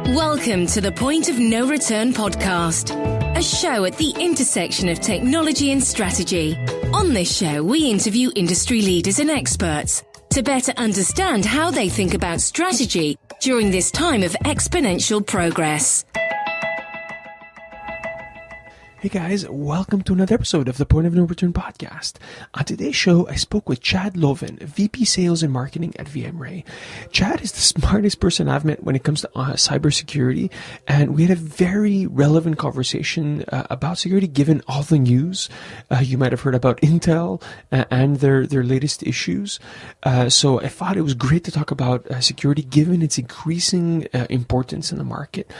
Welcome to the Point of No Return podcast, a show at the intersection of technology and strategy. On this show, we interview industry leaders and experts to better understand how they think about strategy during this time of exponential progress. Hey guys, welcome to another episode of the Point of No Return podcast. On today's show, I spoke with Chad Loeven, VP Sales and Marketing at VMRay. Chad is the smartest person I've met when it comes to cybersecurity, and we had a very relevant conversation about security given all the news. You might have heard about Intel and their latest issues. So I thought it was great to talk about security given its increasing importance in the market.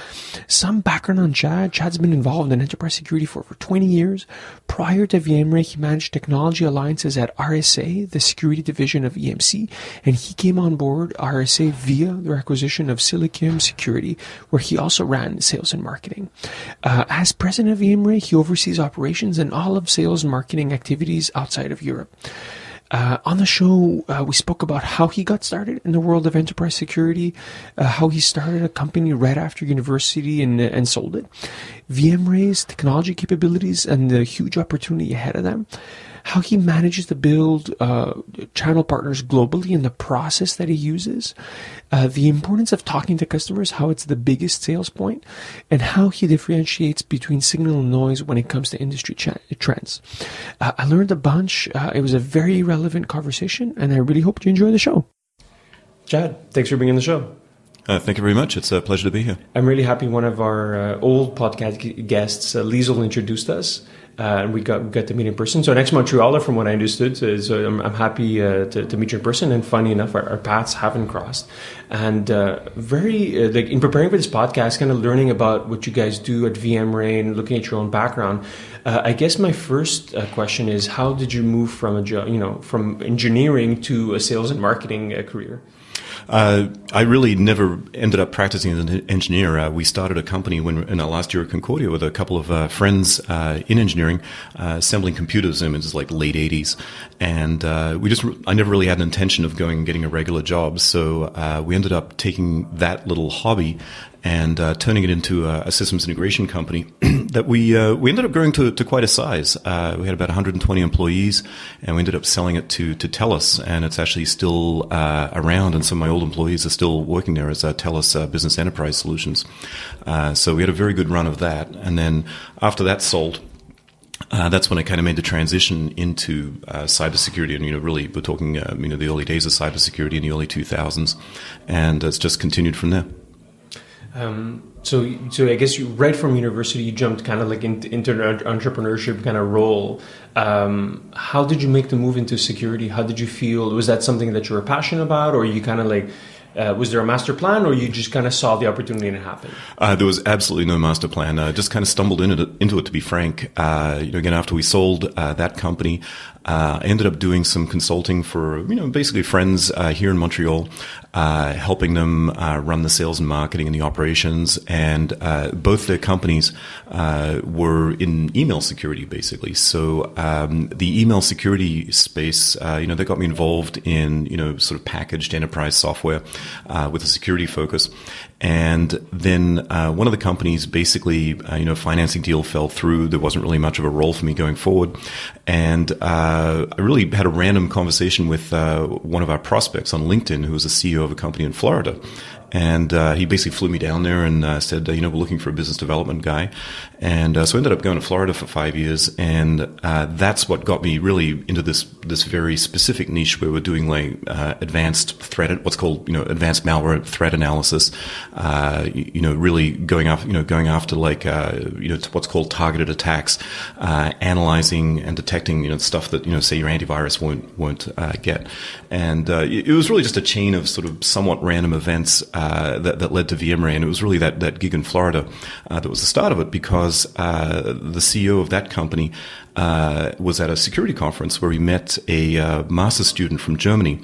Some background on Chad. Chad's been involved in enterprise security for over 20 years. Prior to VMRay, he managed technology alliances at RSA, the security division of EMC, and he came on board RSA via the acquisition of Silicium Security, where he also ran sales and marketing. As president of VMRay, he oversees operations and all of sales and marketing activities outside of Europe. On the show, we spoke about how he got started in the world of enterprise security, how he started a company right after university and sold it, VMRay's technology capabilities and the huge opportunity ahead of them, how he manages to build channel partners globally in the process that he uses, the importance of talking to customers, how it's the biggest sales point, and how he differentiates between signal and noise when it comes to industry trends. I learned a bunch. It was a very relevant conversation, and I really hope you enjoy the show. Chad, thanks for being on the show. Thank you very much. It's a pleasure to be here. I'm really happy one of our old podcast guests, Liesl, introduced us. And we got to meet in person. So an ex-Montrealer, from what I understood, so I'm happy to meet you in person. And funny enough, our paths haven't crossed. And like in preparing for this podcast, kind of learning about what you guys do at VMRay and looking at your own background. I guess my first question is, how did you move from a job, from engineering to a sales and marketing career? I really never ended up practicing as an engineer. We started a company in our last year at Concordia with a couple of friends in engineering, assembling computers. It was like late 80s. And I never really had an intention of going and getting a regular job. So we ended up taking that little hobby and turning it into a systems integration company that we ended up growing to quite a size. We had about 120 employees, and we ended up selling it to TELUS, and it's actually still around, and some of my old employees are still working there as TELUS Business Enterprise Solutions. So we had a very good run of that, and then after that sold, that's when I kind of made the transition into cybersecurity, and really we're talking the early days of cybersecurity in the early 2000s, and it's just continued from there. So I guess you, right from university, you jumped kind of like into entrepreneurship kind of role. How did you make the move into security? How did you feel? Was that something that you were passionate about, or you kind of like, was there a master plan, or you just kind of saw the opportunity and it happened? There was absolutely no master plan. Just kind of stumbled into it, to be frank. Again, after we sold that company, I ended up doing some consulting for, basically friends here in Montreal, helping them run the sales and marketing and the operations. And both their companies were in email security, basically. So the email security space, they got me involved in, sort of packaged enterprise software with a security focus. And then one of the companies, basically, financing deal fell through. There wasn't really much of a role for me going forward. And I really had a random conversation with one of our prospects on LinkedIn, who was the CEO of a company in Florida. And he basically flew me down there and said, we're looking for a business development guy. And so I ended up going to Florida for 5 years. And that's what got me really into this very specific niche where we're doing like advanced threat, what's called, advanced malware threat analysis, really going after like, what's called targeted attacks, analyzing and detecting, stuff that, say your antivirus won't get. And it was really just a chain of sort of somewhat random events that led to VMRay, and it was really that gig in Florida that was the start of it, because the CEO of that company was at a security conference where he met a master's student from Germany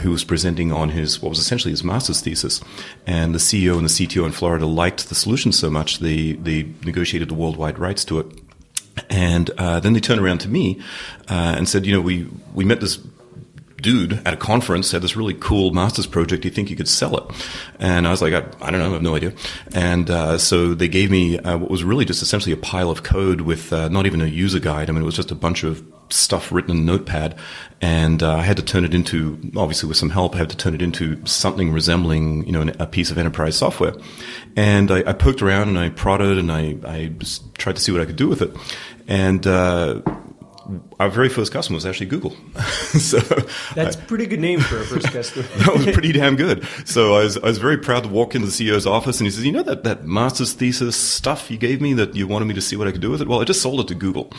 who was presenting on what was essentially his master's thesis. And the CEO and the CTO in Florida liked the solution so much they negotiated the worldwide rights to it. And then they turned around to me and said, we met this dude at a conference had this really cool master's project. Do you think you could sell it? And I was like, I don't know, I have no idea. And so they gave me what was really just essentially a pile of code with not even a user guide. I mean, it was just a bunch of stuff written in Notepad, and I had to turn it into, obviously with some help, I had to turn it into something resembling, a piece of enterprise software. And I poked around and I prodded and I just tried to see what I could do with it. And our very first customer was actually Google. So that's a pretty good name for a first customer. That was pretty damn good. So I was very proud to walk into the CEO's office, and he says, that master's thesis stuff you gave me that you wanted me to see what I could do with it? Well, I just sold it to Google.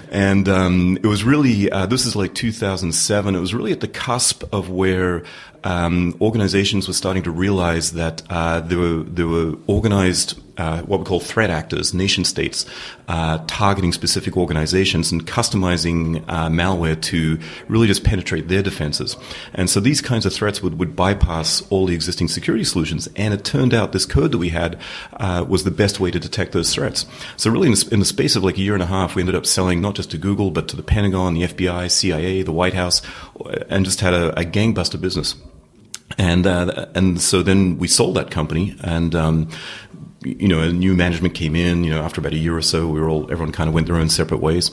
And it was really, this is like 2007, it was really at the cusp of where organizations were starting to realize that there were organized what we call threat actors, nation states, targeting specific organizations and customizing malware to really just penetrate their defenses. And so these kinds of threats would bypass all the existing security solutions. And it turned out this code that we had was the best way to detect those threats. So really in the space of like a year and a half, we ended up selling not just to Google, but to the Pentagon, the FBI, CIA, the White House, and just had a gangbuster business. And so then we sold that company, and a new management came in. After about a year or so, everyone kind of went their own separate ways.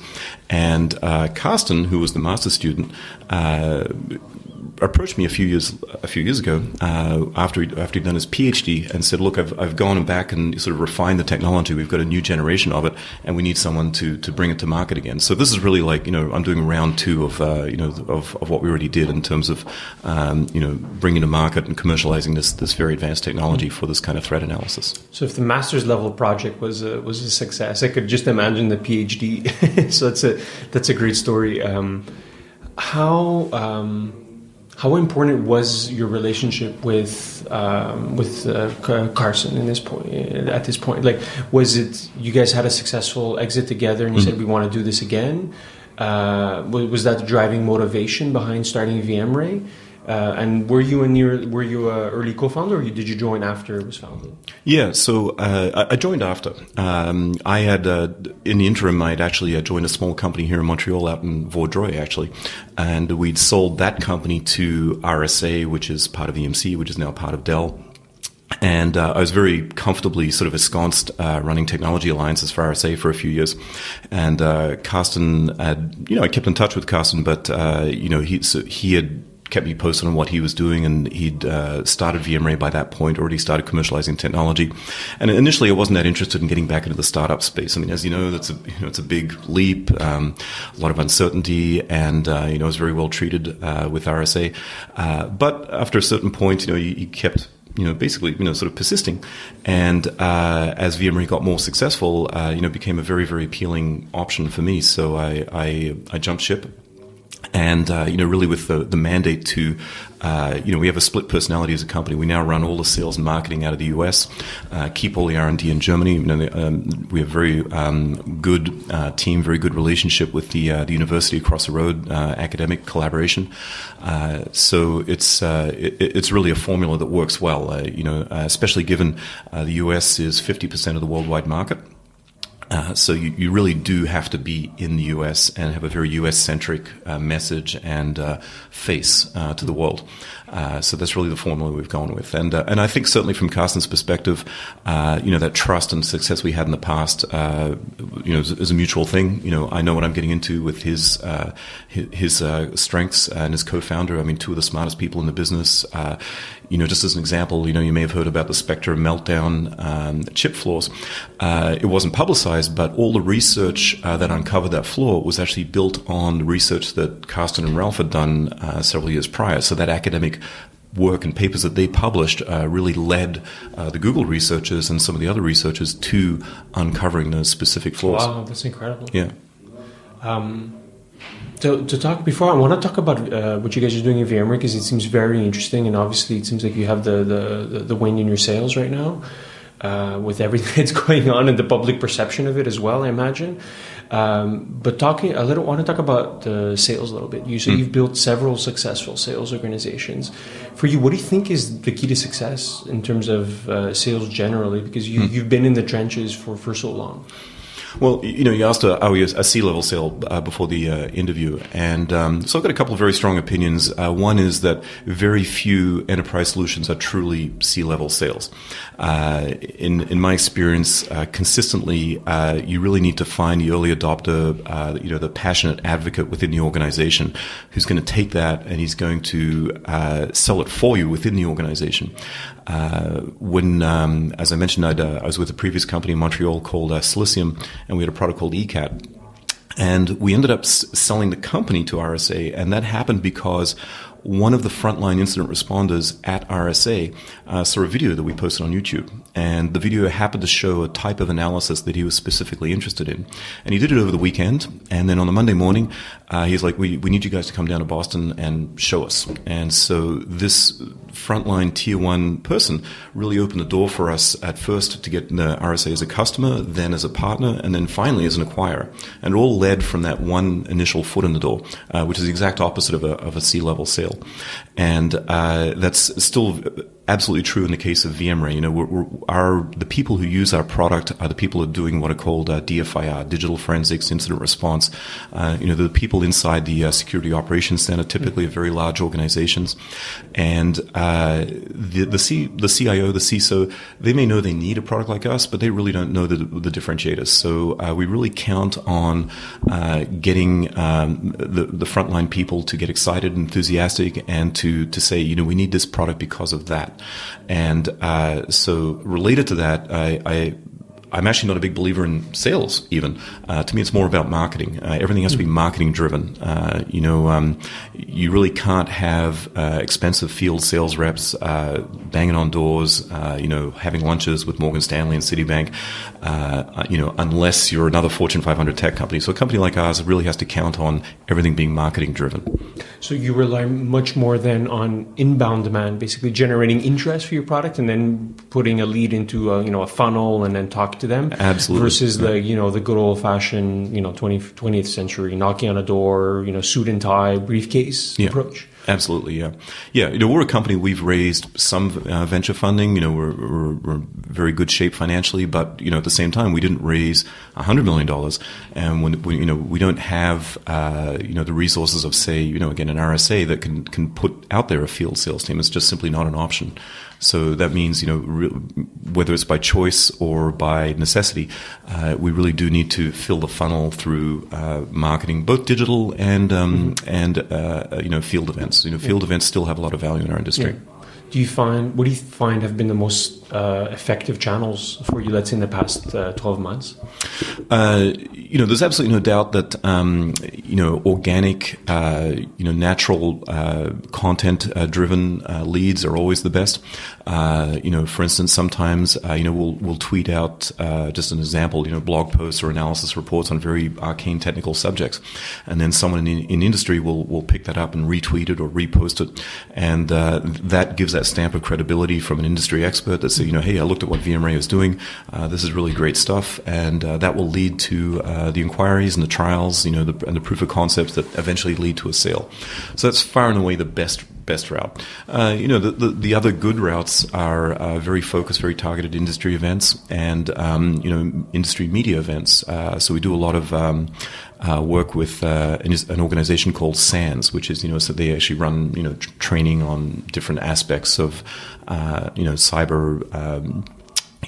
And Carsten, who was the master's student, approached me a few years ago after he'd done his PhD and said, "Look, I've gone back and sort of refined the technology. We've got a new generation of it, and we need someone to bring it to market again." So this is really like I'm doing round two of of what we already did in terms of bringing to market and commercializing this very advanced technology for this kind of threat analysis. So if the master's level project was a success, I could just imagine the PhD. So that's a great story. How important was your relationship with Carson at this point? Like, was it you guys had a successful exit together and you said we want to do this again? Was that the driving motivation behind starting VMRay? And were you a early co-founder, or did you join after it was founded? Yeah, so I joined after. I had, in the interim, I had actually joined a small company here in Montreal, out in Vaudreuil, actually, and we'd sold that company to RSA, which is part of EMC, which is now part of Dell. And I was very comfortably sort of ensconced running technology alliances for RSA for a few years. And Carsten I kept in touch with Carsten, but he had kept me posted on what he was doing, and he'd started VMRay by that point, already started commercializing technology. And initially, I wasn't that interested in getting back into the startup space. I mean, as you know, it's a big leap, a lot of uncertainty, and I was very well treated with RSA. But after a certain point, he kept basically, sort of persisting. And as VMRay got more successful, became a very, very appealing option for me. So I jumped ship. And, really with the mandate to, we have a split personality as a company. We now run all the sales and marketing out of the US, keep all the R&D in Germany. We have very good team, very good relationship with the university across the road, academic collaboration. So it's really a formula that works well, especially given the US is 50% of the worldwide market. So you really do have to be in the US and have a very US-centric message and face to the world. So that's really the formula we've gone with. And I think certainly from Carsten's perspective, that trust and success we had in the past, is a mutual thing. I know what I'm getting into with his strengths, and his co-founder. I mean, two of the smartest people in the business. Just as an example, you may have heard about the Spectre meltdown chip flaws. It wasn't publicized, but all the research that uncovered that flaw was actually built on the research that Carsten and Ralph had done several years prior. So that academic work and papers that they published really led the Google researchers and some of the other researchers to uncovering those specific flaws. Wow, that's incredible. Yeah. To talk before, I want to talk about what you guys are doing in VMRay, because it seems very interesting, and obviously it seems like you have the wind in your sails right now, with everything that's going on and the public perception of it as well, I imagine. But I want to talk about the sales a little bit. You've built several successful sales organizations. For you, what do you think is the key to success in terms of sales generally? Because you've been in the trenches for so long. Well, you asked a C-level sale before the interview, and so I've got a couple of very strong opinions. One is that very few enterprise solutions are truly C-level sales. In my experience, consistently, you really need to find the early adopter, the passionate advocate within the organization who's going to take that and he's going to sell it for you within the organization. As I mentioned, I was with a previous company in Montreal called Silicium, and we had a product called ECAT. And we ended up selling the company to RSA, and that happened because one of the frontline incident responders at RSA saw a video that we posted on YouTube. And the video happened to show a type of analysis that he was specifically interested in. And he did it over the weekend. And then on the Monday morning, he's like, we need you guys to come down to Boston and show us. And so this frontline tier one person really opened the door for us at first to get the RSA as a customer, then as a partner, and then finally as an acquirer. And it all led from that one initial foot in the door, which is the exact opposite of a C-level sale. And that's still absolutely true in the case of VMRay. The people who use our product are the people who are doing what are called DFIR, Digital Forensics Incident Response. The people inside the Security Operations Center, typically of very large organizations. And the CIO, the CISO, they may know they need a product like us, but they really don't know the differentiators. So we really count on getting the frontline people to get excited, enthusiastic, and to say, we need this product because of that. And so related to that, I'm actually not a big believer in sales, even. To me, it's more about marketing. Everything has to be marketing driven. You really can't have expensive field sales reps banging on doors, having lunches with Morgan Stanley and Citibank, unless you're another Fortune 500 tech company. So a company like ours really has to count on everything being marketing driven. So you rely much more than on inbound demand, basically generating interest for your product and then putting a lead into a funnel and then talk to them. Absolutely. Versus the good old fashioned 20th century knocking on a door, suit and tie briefcase approach. Absolutely, yeah. We're a company. We've raised some venture funding. We're in very good shape financially, but at the same time, we didn't raise $100 million, and when we don't have the resources of, say, again, an RSA that can put out there a field sales team. It's just simply not an option. So that means, whether it's by choice or by necessity, we really do need to fill the funnel through marketing, both digital and field events. Field events still have a lot of value in our industry. Yeah. What do you find have been the most effective channels for you, let's say, in the past 12 months? There's absolutely no doubt that, organic, natural, content-driven leads are always the best. For instance, sometimes, we'll tweet out, just an example, blog posts or analysis reports on very arcane technical subjects. And then someone in industry will pick that up and retweet it or repost it. And that gives that stamp of credibility from an industry expert that say, hey, I looked at what VMRay is doing. This is really great stuff. And that will lead to the inquiries and the trials, and the proof of concepts that eventually lead to a sale. So that's far and away the best route. The other good routes are very focused, very targeted industry events and, industry media events. So we do a lot of work with an organization called SANS, which is, so they actually run, training on different aspects of, cyber,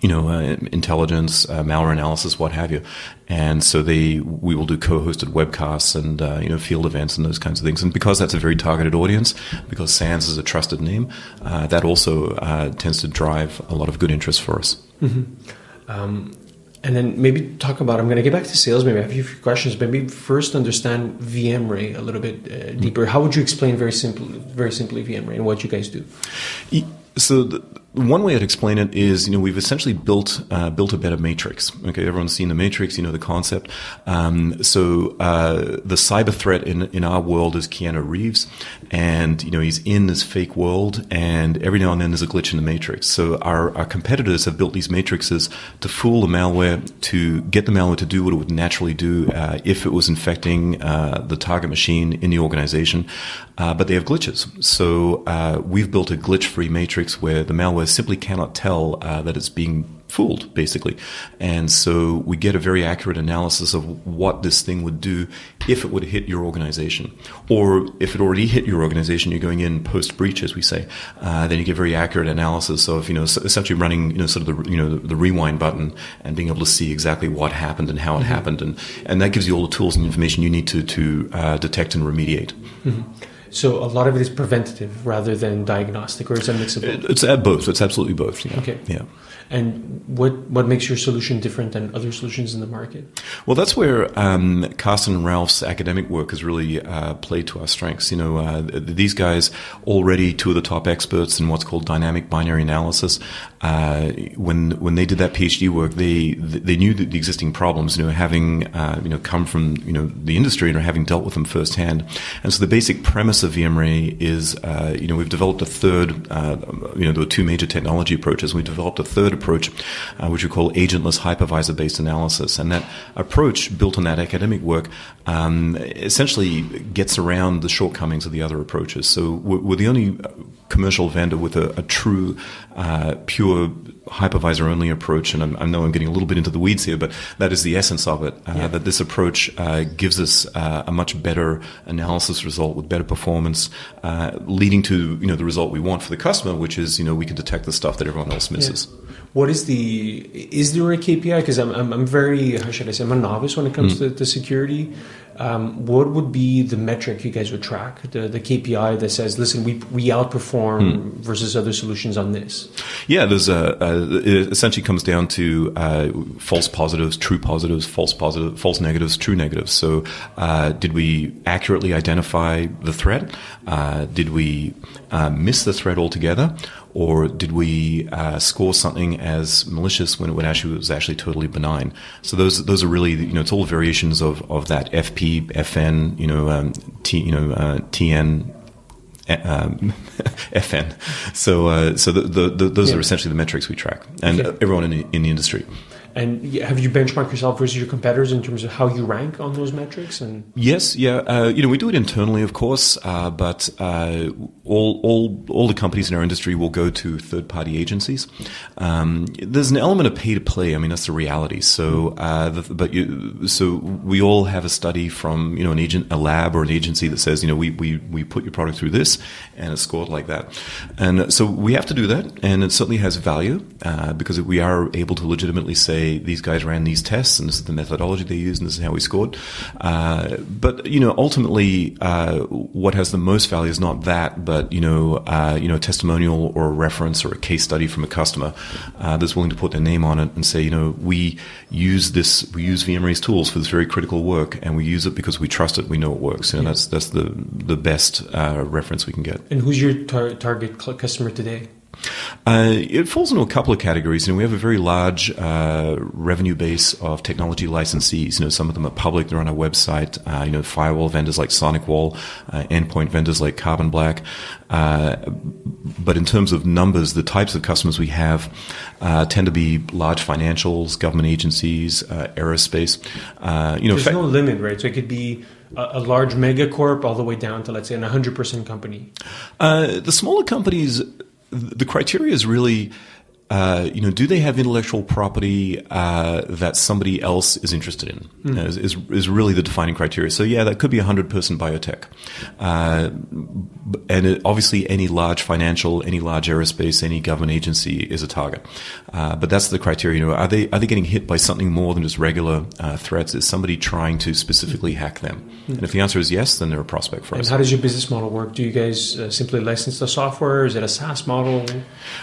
intelligence, malware analysis, what have you. And so we will do co-hosted webcasts and, field events and those kinds of things. And because that's a very targeted audience, because SANS is a trusted name, that also tends to drive a lot of good interest for us. Mm-hmm. And then maybe talk about, I'm going to get back to sales, maybe I have a few questions, but maybe first understand VMRay a little bit deeper. How would you explain very simply VMRay and what you guys do? So one way I'd explain it is, we've essentially built a better matrix. Okay, everyone's seen the matrix, the concept. So the cyber threat in our world is Keanu Reeves, and he's in this fake world, and every now and then there's a glitch in the matrix. So our competitors have built these matrices to fool the malware, to get the malware to do what it would naturally do if it was infecting the target machine in the organization. But they have glitches. So we've built a glitch-free matrix where the malware simply cannot tell that it's being fooled, basically. And so we get a very accurate analysis of what this thing would do if it would hit your organization. Or if it already hit your organization, you're going in post-breach, as we say, then you get very accurate analysis of, essentially running, sort of the rewind button and being able to see exactly what happened and how it happened. And that gives you all the tools and information you need to detect and remediate. Mm-hmm. So a lot of it is preventative rather than diagnostic, or is it a mix of both? It's both. It's absolutely both. Yeah. Okay. Yeah. And what makes your solution different than other solutions in the market? Well, that's where Carsten and Ralph's academic work has really played to our strengths. These guys, already two of the top experts in what's called dynamic binary analysis. When they did that PhD work, they knew that the existing problems, having come from the industry and having dealt with them firsthand. And so the basic premise of VMRay is we've developed a third. There were two major technology approaches. We developed a third approach, which we call Agentless Hypervisor-based analysis. And that approach, built on that academic work, essentially gets around the shortcomings of the other approaches. So we're the only commercial vendor with a true, pure hypervisor-only approach. And I know I'm getting a little bit into the weeds here, but that is the essence of it, that this approach gives us a much better analysis result with better performance, leading to the result we want for the customer, which is we can detect the stuff that everyone else misses. Yeah. Is there a KPI? Because I'm very, how should I say, I'm a novice when it comes to security. What would be the metric you guys would track, the KPI that says, listen, we outperform versus other solutions on this? Yeah, it essentially comes down to false positives, true positives, false negatives, true negatives. So did we accurately identify the threat? Did we miss the threat altogether? Or did we score something as malicious when it was actually totally benign? So those are really it's all variations of that FP, FN, TN, FN. So those are essentially the metrics we track, and everyone in the industry. And have you benchmarked yourself versus your competitors in terms of how you rank on those metrics? And yes, yeah, we do it internally, of course, but all the companies in our industry will go to third-party agencies. There's an element of pay to play. I mean, that's the reality. So, so we all have a study from a lab or an agency that says we put your product through this and it's scored like that, and so we have to do that, and it certainly has value because we are able to legitimately say, these guys ran these tests and this is the methodology they used and this is how we scored. But ultimately, what has the most value is not that, but a testimonial or a reference or a case study from a customer that's willing to put their name on it and say, we use VMRay's tools for this very critical work, and we use it because we trust it, we know it works. That's the best reference we can get. And who's your target customer today? It falls into a couple of categories. We have a very large revenue base of technology licensees. Some of them are public; they're on our website. Firewall vendors like SonicWall, endpoint vendors like Carbon Black. But in terms of numbers, the types of customers we have tend to be large financials, government agencies, aerospace. There's no limit, right? So it could be a large megacorp all the way down to, let's say, an 100% company. The smaller companies. The criteria is really, do they have intellectual property that somebody else is interested in? Is really the defining criteria. So that could be a 100-person biotech, and obviously any large financial, any large aerospace, any government agency is a target. But that's the criteria. Are they getting hit by something more than just regular threats? Is somebody trying to specifically hack them? And if the answer is yes, then they're a prospect for us. And how does your business model work? Do you guys simply license the software? Is it a SaaS model?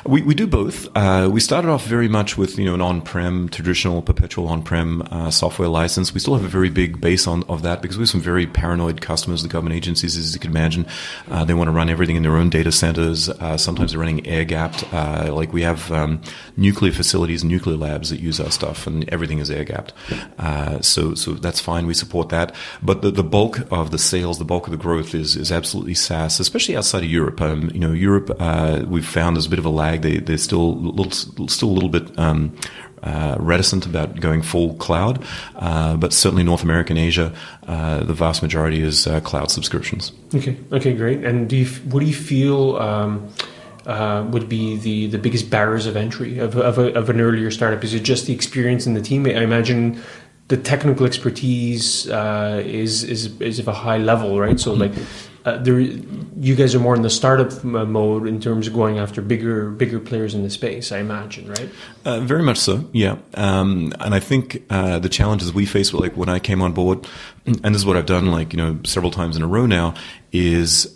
We do both. We started off very much with an on-prem, traditional perpetual on-prem software license. We still have a very big base of that because we have some very paranoid customers, the government agencies, as you can imagine. They want to run everything in their own data centers. Sometimes they're running air-gapped. Like we have nuclear facilities, nuclear labs that use our stuff, and everything is air-gapped. So that's fine. We support that. But the bulk of the sales, the bulk of the growth is absolutely SaaS, especially outside of Europe. Europe, we've found there's a bit of a lag. They're still a little bit reticent about going full cloud, but certainly North America and Asia, the vast majority is cloud subscriptions. Okay, great. And what do you feel would be the biggest barriers of entry of an earlier startup? Is it just the experience in the team? I imagine the technical expertise is of a high level, right? So you guys are more in the startup mode in terms of going after bigger players in the space, I imagine, right? Very much so, yeah. And I think the challenges we face, like when I came on board, and this is what I've done, several times in a row now, is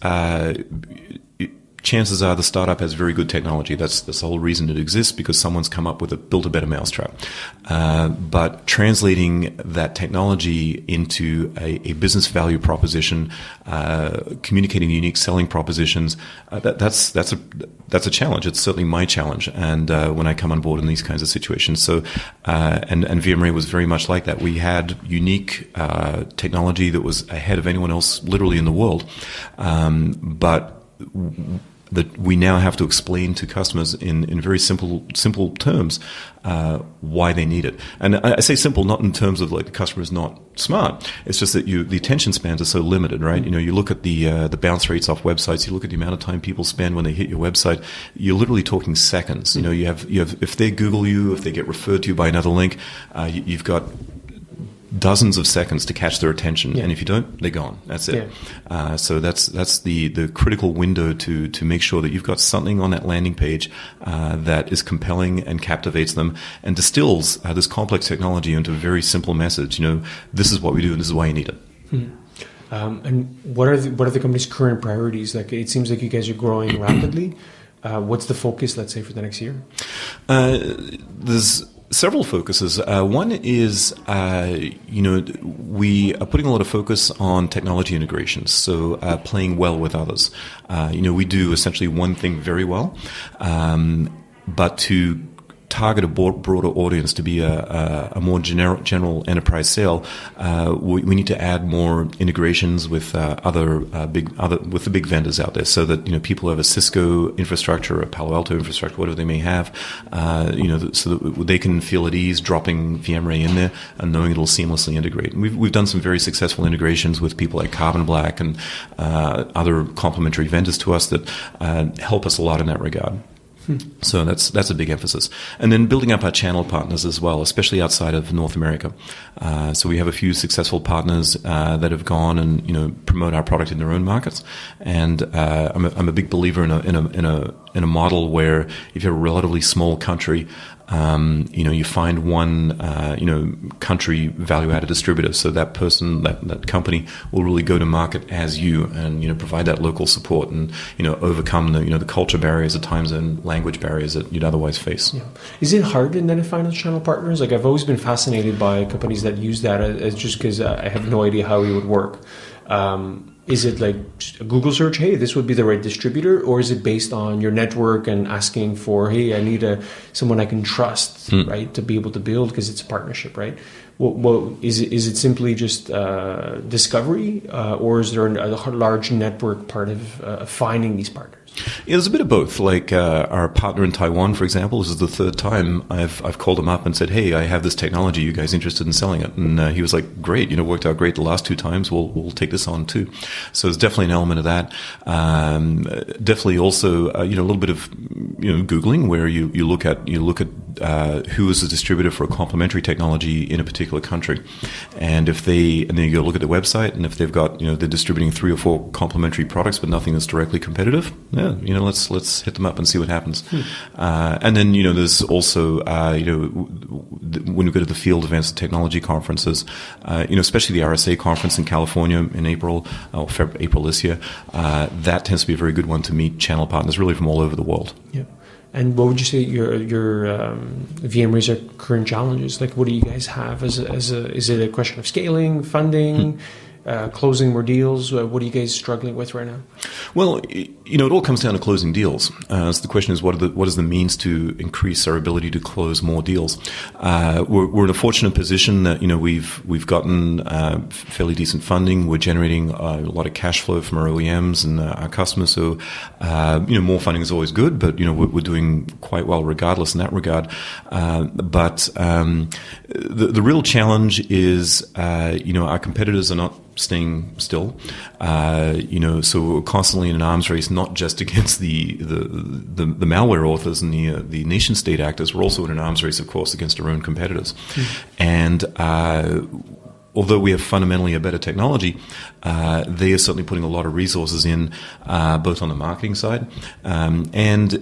chances are the startup has very good technology. That's the whole reason it exists, because someone's come up with built a better mousetrap. But translating that technology into a business value proposition, communicating unique selling propositions, that's a challenge. It's certainly my challenge. And when I come on board in these kinds of situations, so and VMRay was very much like that. We had unique technology that was ahead of anyone else, literally in the world, but that we now have to explain to customers in very simple terms why they need it. And I say simple not in terms of the customer is not smart. It's just that the attention spans are so limited, right? You look at the bounce rates off websites. You look at the amount of time people spend when they hit your website. You're literally talking seconds. You have if they Google you, if they get referred to you by another link, you've got dozens of seconds to catch their attention, and if you don't, they're gone. That's it. Yeah. So that's the critical window to make sure that you've got something on that landing page that is compelling and captivates them and distills this complex technology into a very simple message. This is what we do and this is why you need it. And what are the company's current priorities? It seems like you guys are growing rapidly. What's the focus, let's say, for the next year? There's several focuses. One is, we are putting a lot of focus on technology integrations, so playing well with others. We do essentially one thing very well, but to target a broader audience, to be a more general enterprise sale, we need to add more integrations with with the big vendors out there, so that people who have a Cisco infrastructure, a Palo Alto infrastructure, whatever they may have, so that they can feel at ease dropping VMRay in there and knowing it'll seamlessly integrate. And we've done some very successful integrations with people like Carbon Black and other complementary vendors to us that help us a lot in that regard. So that's a big emphasis. And then building up our channel partners as well, especially outside of North America. So we have a few successful partners that have gone and promote our product in their own markets. And I'm a big believer in a model where if you're a relatively small country, you find one, country value-added distributor. So that person, that company will really go to market as you and, provide that local support and, overcome the culture barriers at times and language barriers that you'd otherwise face. Yeah. Is it hard to identify those channel partners? I've always been fascinated by companies that use that as just because I have no idea how it would work. Is it like a Google search, hey, this would be the right distributor? Or is it based on your network and asking for, hey, I need someone I can trust, right, to be able to build, because it's a partnership, right? Well, is it simply just discovery, or is there a large network part of finding these partners? Yeah, there's a bit of both. Like our partner in Taiwan, for example, this is the third time I've called him up and said, hey, I have this technology. You guys interested in selling it? And he was like, great, worked out great the last two times. We'll take this on too. So there's definitely an element of that. Definitely also, a little bit of, Googling, where you look at who is the distributor for a complementary technology in a particular country. And then you go look at the website, and if they've got, they're distributing 3 or 4 complementary products, but nothing that's directly competitive, let's hit them up and see what happens. And then, there's also, when you go to the field events and technology conferences, especially the RSA conference in California in April this year, that tends to be a very good one to meet channel partners really from all over the world. Yeah. And what would you say your VMRay's current challenges? Like, what do you guys have is it a question of scaling, funding, closing more deals? What are you guys struggling with right now? Well, it all comes down to closing deals. So the question is, what is the means to increase our ability to close more deals? We're in a fortunate position that we've gotten fairly decent funding. We're generating a lot of cash flow from our OEMs and our customers. So more funding is always good, but we're doing quite well regardless in that regard. But the real challenge is our competitors are not staying still. So we're constantly in an arms race, not just against the malware authors and the nation state actors. We're also in an arms race, of course, against our own competitors. And although we have fundamentally a better technology, they are certainly putting a lot of resources in, both on the marketing side, and in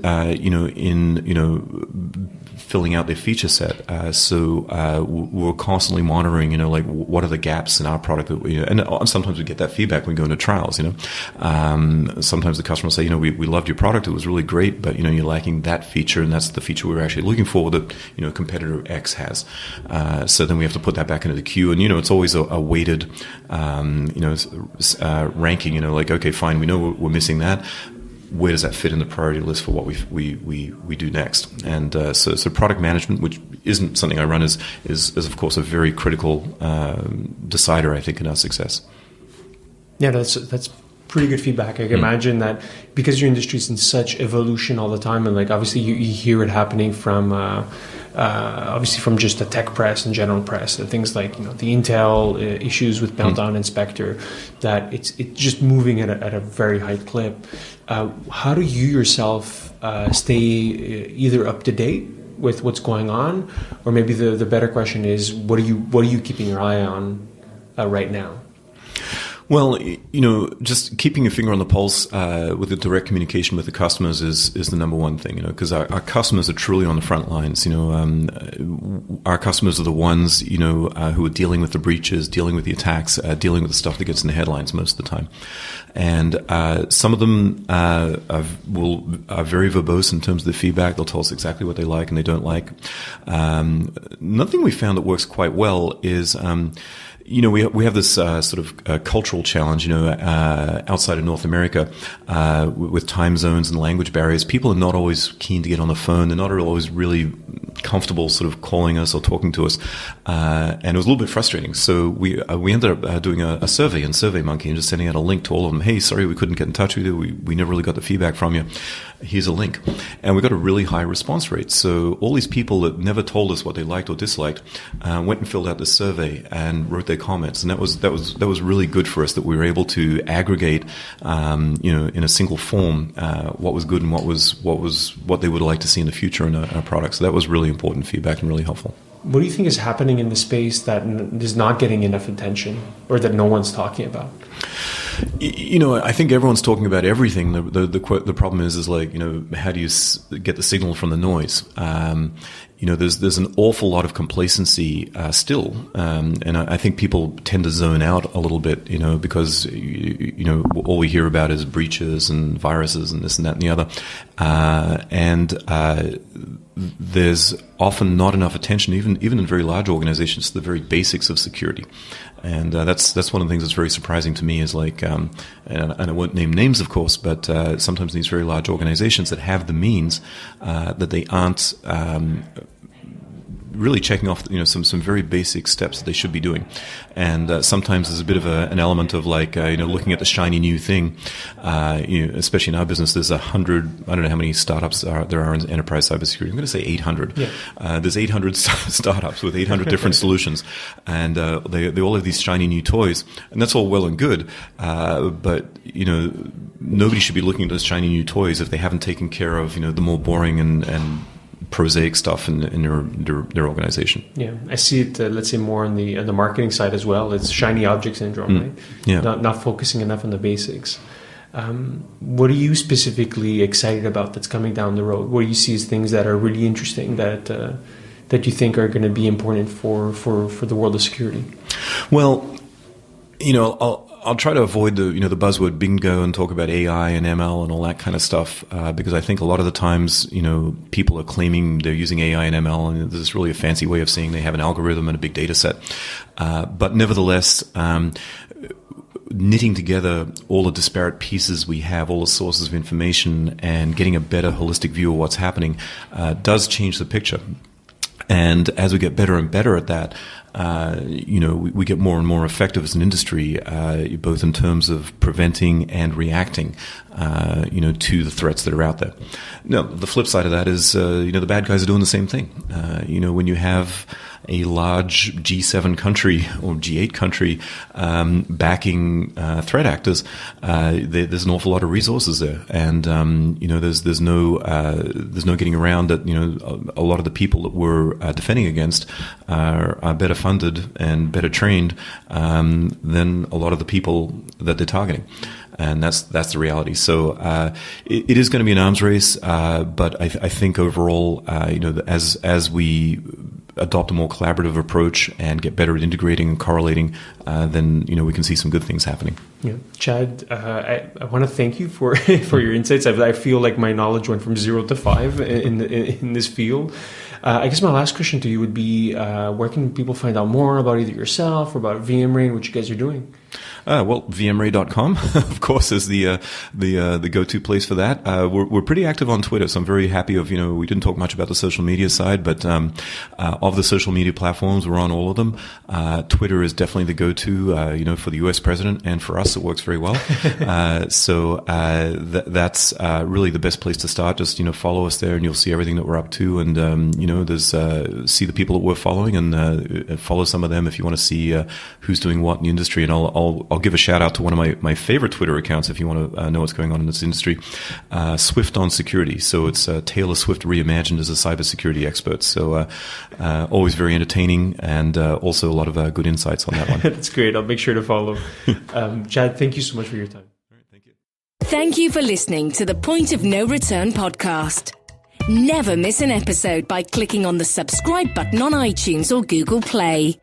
filling out their feature set. So we're constantly monitoring, like what are the gaps in our product that and sometimes we get that feedback when we go into trials. Sometimes the customers say, we loved your product, it was really great, but you're lacking that feature, and that's the feature we were actually looking for that competitor X has. So then we have to put that back into the queue, and it's always a weighted ranking. Okay, fine, we know we're missing that. Where does that fit in the priority list for what we do next? And so product management, which isn't something I run, is of course a very critical decider, I think, in our success. Yeah, that's pretty good feedback. I can imagine that because your industry is in such evolution all the time, and obviously you hear it happening from obviously from just the tech press and general press, things like the Intel issues with Meltdown Inspector, that it's just moving at a very high clip. How do you yourself stay either up to date with what's going on, or maybe the better question is, what are you keeping your eye on right now? Well, just keeping a finger on the pulse with the direct communication with the customers is the number one thing, because our customers are truly on the front lines. Our customers are the ones, who are dealing with the breaches, dealing with the attacks, dealing with the stuff that gets in the headlines most of the time. And some of them are very verbose in terms of the feedback. They'll tell us exactly what they like and they don't like. Another thing we found that works quite well is we have this sort of cultural challenge, outside of North America, with time zones and language barriers. People are not always keen to get on the phone. They're not always really comfortable sort of calling us or talking to us. And it was a little bit frustrating. So we ended up doing a survey in SurveyMonkey and just sending out a link to all of them. Hey, sorry, we couldn't get in touch with you. We never really got the feedback from you. Here's a link. And we got a really high response rate. So all these people that never told us what they liked or disliked went and filled out this survey and wrote their comments, and that was really good for us, that we were able to aggregate, in a single form, what was good and what they would like to see in the future in our product. So that was really important feedback and really helpful. What do you think is happening in the space that is not getting enough attention, or that no one's talking about? I think everyone's talking about everything. The problem is how do you get the signal from the noise? There's an awful lot of complacency still, and I think people tend to zone out a little bit, because all we hear about is breaches and viruses and this and that and the other, and there's often not enough attention, even in very large organizations, to the very basics of security. And that's one of the things that's very surprising to me is and I won't name names, of course, but sometimes these very large organizations that have the means, that they aren't really checking off, some very basic steps that they should be doing. And sometimes there's a bit of an element of looking at the shiny new thing. Especially in our business, there's 100, I don't know how many startups there are in enterprise cybersecurity. I'm going to say 800. Yeah. There's 800 startups with 800 different solutions, and they all have these shiny new toys, and that's all well and good. But nobody should be looking at those shiny new toys if they haven't taken care of the more boring and prosaic stuff in their organization. Yeah, I see it. Let's say more on the marketing side as well. It's shiny object syndrome, right? Yeah, not focusing enough on the basics. What are you specifically excited about that's coming down the road? What do you see as things that are really interesting that you think are going to be important for the world of security? Well, I'll try to avoid the buzzword bingo and talk about AI and ML and all that kind of stuff, because I think a lot of the times people are claiming they're using AI and ML, and this is really a fancy way of saying they have an algorithm and a big data set. But nevertheless, knitting together all the disparate pieces we have, all the sources of information, and getting a better holistic view of what's happening does change the picture. And as we get better and better at that, we get more and more effective as an industry, both in terms of preventing and reacting, to the threats that are out there. Now, the flip side of that is, the bad guys are doing the same thing. When you have a large G7 country or G8 country backing threat actors, there's an awful lot of resources there, and there's no getting around that. A lot of the people that we're defending against are better funded and better trained than a lot of the people that they're targeting. And that's the reality. So it is going to be an arms race, but I think overall, as we adopt a more collaborative approach and get better at integrating and correlating, then we can see some good things happening. Yeah, Chad, I want to thank you for your insights. I feel like my knowledge went from 0 to 5 in this field. I guess my last question to you would be, where can people find out more about either yourself or about VMRay and what you guys are doing? VMRay.com, of course, is the go-to place for that. We're pretty active on Twitter, so I'm very happy we didn't talk much about the social media side, but of the social media platforms, we're on all of them. Twitter is definitely the go-to, for the U.S. president, and for us, it works very well. So that's really the best place to start. Just, follow us there, and you'll see everything that we're up to, and, there's see the people that we're following, and follow some of them if you want to see who's doing what in the industry. And I'll give a shout out to one of my favorite Twitter accounts if you want to know what's going on in this industry, Swift on Security. So it's Taylor Swift reimagined as a cybersecurity expert. So always very entertaining, and also a lot of good insights on that one. That's great. I'll make sure to follow. Chad, thank you so much for your time. All right, thank you. Thank you for listening to the Point of No Return podcast. Never miss an episode by clicking on the subscribe button on iTunes or Google Play.